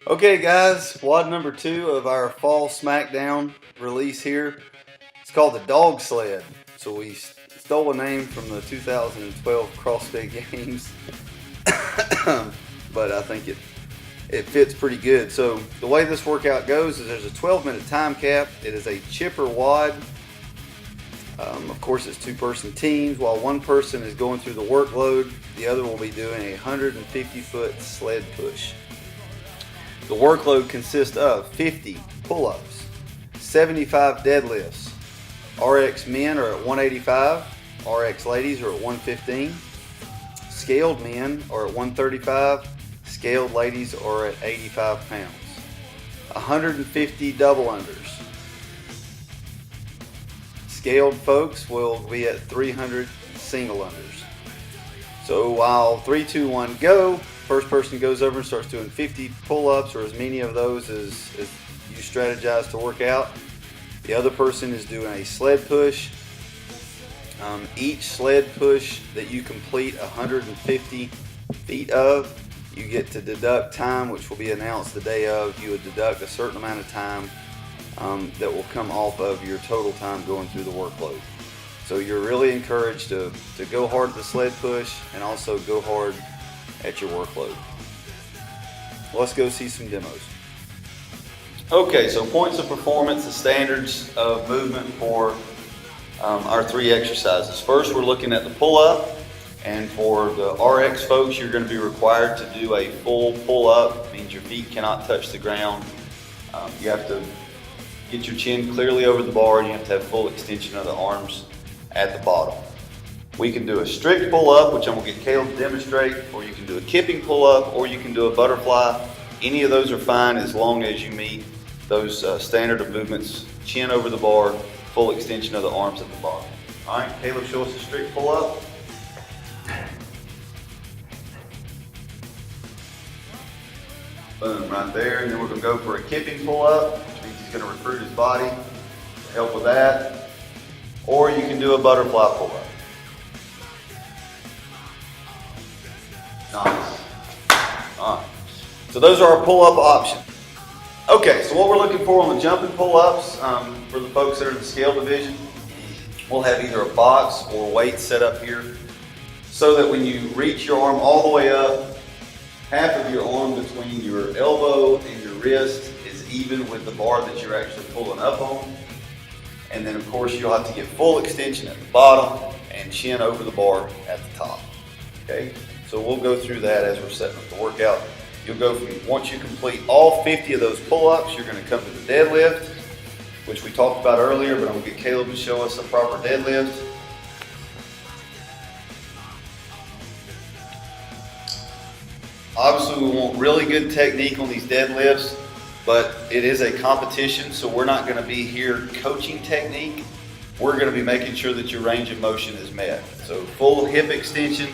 Okay guys, WOD number 2 of our Fall Smackdown release here. It's called the Dogsled. So we stole a name from the 2012 CrossFit Games, but I think it fits pretty good. So the way this workout goes is there's a 12-minute time cap. It is a chipper WOD. Of course, it's two-person teams. While one person is going through the workload, the other will be doing a 150-foot sled push. The workload consists of 50 pull-ups, 75 deadlifts. RX men are at 185, RX ladies are at 115, scaled men are at 135, scaled ladies are at 85 pounds. 150 double unders. Scaled folks will be at 300 single unders. So while 3, 2, 1, go, first person goes over and starts doing 50 pull-ups or as many of those as you strategize to work out. The other person is doing a sled push. Each sled push that you complete 150 feet of, you get to deduct time, which will be announced the day of. You would deduct a certain amount of time that will come off of your total time going through the workload. So you're really encouraged to go hard at the sled push and also go hard at your workload. Let's go see some demos. Okay, so points of performance, the standards of movement for our 3 exercises. First, we're looking at the pull-up, and for the RX folks, you're going to be required to do a full pull-up. It means your feet cannot touch the ground. You have to get your chin clearly over the bar, and you have to have full extension of the arms at the bottom. We can do a strict pull-up, which I'm going to get Caleb to demonstrate, or you can do a kipping pull-up, or you can do a butterfly. Any of those are fine as long as you meet those standard of movements: chin over the bar, full extension of the arms at the bottom. All right, Caleb, show us a strict pull-up. Boom, right there. And then we're going to go for a kipping pull-up, which means he's going to recruit his body to help with that. Or you can do a butterfly pull-up. Nice. All right. So those are our pull-up options. Okay, so what we're looking for on the jumping pull-ups, for the folks that are in the scale division, we'll have either a box or weights set up here so that when you reach your arm all the way up, half of your arm between your elbow and your wrist is even with the bar that you're actually pulling up on. And then of course you'll have to get full extension at the bottom and chin over the bar at the top. Okay, so we'll go through that as we're setting up the workout. You'll go from, once you complete all 50 of those pull-ups, you're going to come to the deadlift, which we talked about earlier, but I'm going to get Caleb to show us a proper deadlift. Obviously, we want really good technique on these deadlifts, but it is a competition, so we're not going to be here coaching technique. We're going to be making sure that your range of motion is met. So full hip extension,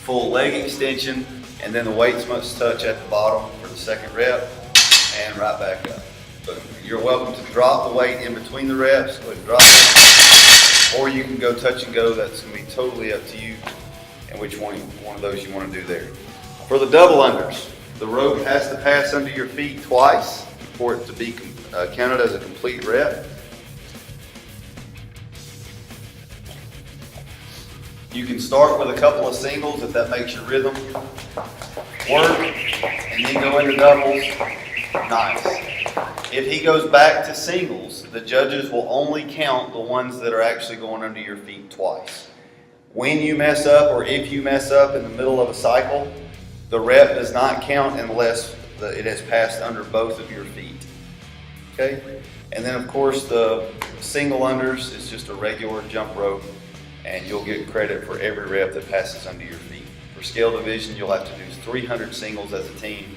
full leg extension, and then the weights must touch at the bottom for the second rep, and right back up. But you're welcome to drop the weight in between the reps, go ahead and drop it, or you can go touch and go. That's going to be totally up to you and which one of those you want to do there. For the double unders, the rope has to pass under your feet twice for it to be counted as a complete rep. You can start with a couple of singles if that makes your rhythm work, and then go into doubles. Nice. If he goes back to singles, the judges will only count the ones that are actually going under your feet twice. When you mess up, or if you mess up in the middle of a cycle, the rep does not count unless it has passed under both of your feet. Okay? And then of course the single unders is just a regular jump rope, and you'll get credit for every rep that passes under your feet. For scale division, you'll have to do 300 singles as a team,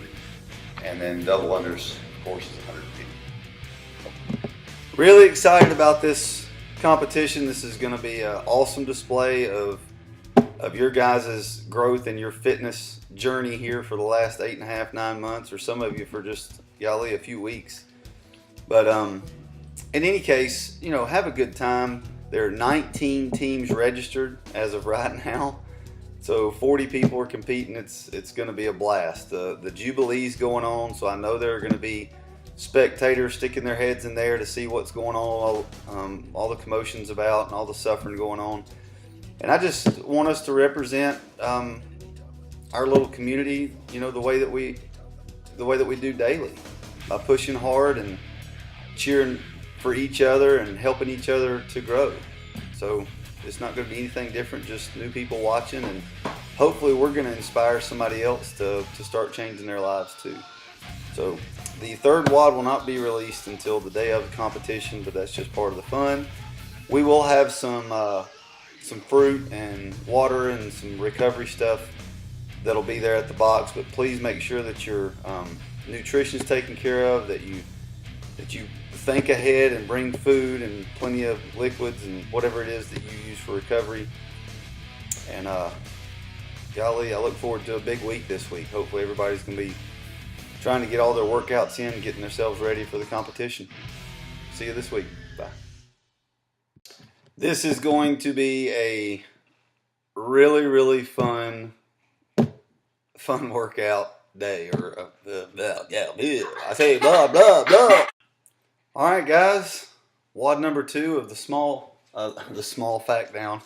and then double unders, of course, is 150. Really excited about this competition. This is going to be an awesome display of your guys' growth and your fitness journey here for the last 8.5, 9 months, or some of you for just, golly, a few weeks. But in any case, you know, have a good time. There are 19 teams registered as of right now, So 40 people are competing. It's going to be a blast. The Jubilee's going on, so I know there are going to be spectators sticking their heads in there to see what's going on, all the commotions about and all the suffering going on. And I just want us to represent our little community, you know, the way that we do daily, by pushing hard and cheering for each other and helping each other to grow. So it's not going to be anything different, just new people watching, and hopefully we're going to inspire somebody else to start changing their lives too. So the third WOD will not be released until the day of the competition, but that's just part of the fun. We will have some fruit and water and some recovery stuff that'll be there at the box, but please make sure that your nutrition is taken care of, that you think ahead and bring food and plenty of liquids and whatever it is that you use for recovery. And golly, I look forward to a big week this week. Hopefully everybody's going to be trying to get all their workouts in, getting themselves ready for the competition. See you this week. Bye. This is going to be a really, really fun workout day. I say blah, blah, blah. All right, guys. WOD number 2 of the small fact down.